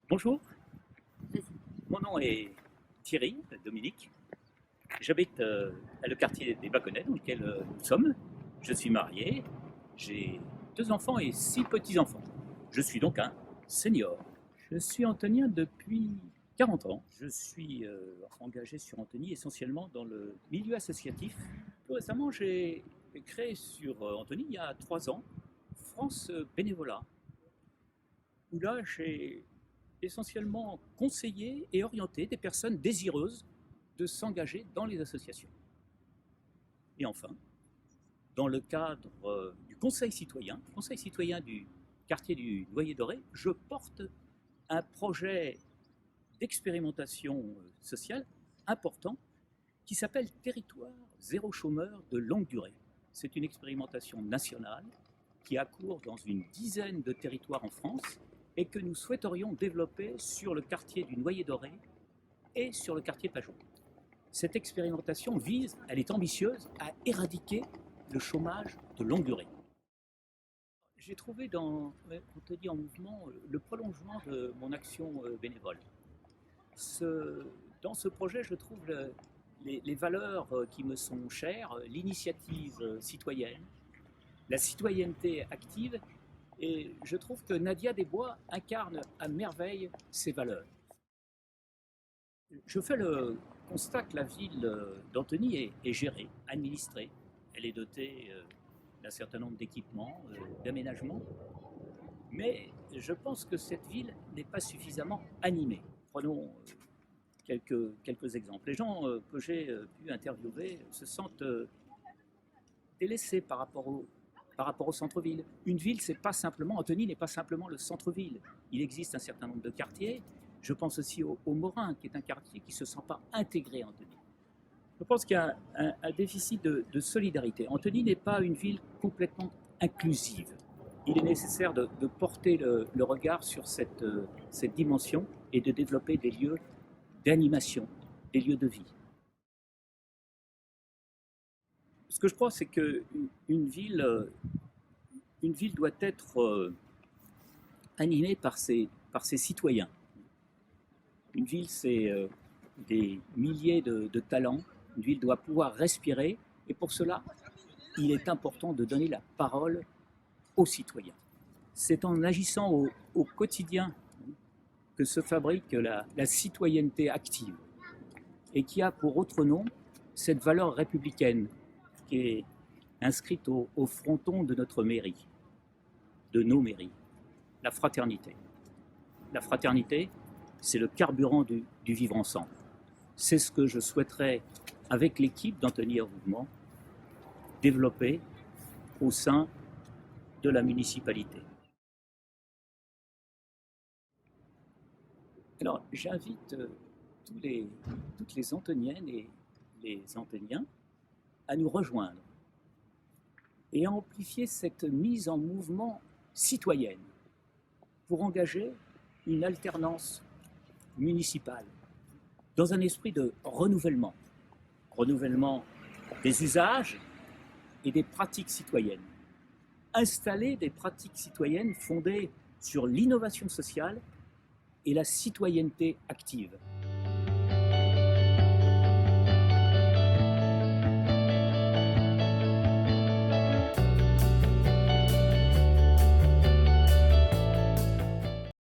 Bonjour, mon nom est Thierry Dominique. J'habite à le quartier des Baconnets dans lequel nous sommes. Je suis marié, j'ai 2 enfants et 6 petits-enfants. Je suis donc un senior. Je suis antonien depuis 40 ans. Je suis engagé sur Antony essentiellement dans le milieu associatif. Plus récemment, j'ai créé sur Antony il y a 3 ans France Bénévolat, où là j'ai essentiellement conseiller et orienter des personnes désireuses de s'engager dans les associations. Et enfin, dans le cadre du conseil citoyen du quartier du Noyer Doré, je porte un projet d'expérimentation sociale important qui s'appelle Territoire zéro chômeur de longue durée. C'est une expérimentation nationale qui a cours dans une dizaine de territoires en France et que nous souhaiterions développer sur le quartier du Noyer Doré et sur le quartier Pajot. Cette expérimentation vise, elle est ambitieuse, à éradiquer le chômage de longue durée. J'ai trouvé dans Antony en mouvement le prolongement de mon action bénévole. Dans ce projet, je trouve les valeurs qui me sont chères, l'initiative citoyenne, la citoyenneté active, et je trouve que Nadia Desbois incarne à merveille ces valeurs. Je fais le constat que la ville d'Antony est gérée, administrée. Elle est dotée d'un certain nombre d'équipements, d'aménagements, mais je pense que cette ville n'est pas suffisamment animée. Prenons quelques exemples. Les gens que j'ai pu interviewer se sentent délaissés par rapport au centre-ville. Une ville, c'est pas simplement, Antony n'est pas simplement le centre-ville. Il existe un certain nombre de quartiers. Je pense aussi au Morin, qui est un quartier qui ne se sent pas intégré à Antony. Je pense qu'il y a un déficit de solidarité. Antony n'est pas une ville complètement inclusive. Il est nécessaire de porter le regard sur cette dimension et de développer des lieux d'animation, des lieux de vie. Ce que je crois, c'est qu'une ville doit être animée par ses citoyens. Une ville, c'est des milliers de talents. Une ville doit pouvoir respirer. Et pour cela, il est important de donner la parole aux citoyens. C'est en agissant au quotidien que se fabrique la citoyenneté active et qui a pour autre nom cette valeur républicaine qui est inscrite au fronton de notre mairie, de nos mairies, la fraternité. La fraternité, c'est le carburant du vivre ensemble. C'est ce que je souhaiterais, avec l'équipe d'Antony en mouvement, développer au sein de la municipalité. Alors, j'invite toutes les Antoniennes et les Antoniens à nous rejoindre et à amplifier cette mise en mouvement citoyenne pour engager une alternance municipale dans un esprit de renouvellement des usages et des pratiques citoyennes. Installer des pratiques citoyennes fondées sur l'innovation sociale et la citoyenneté active.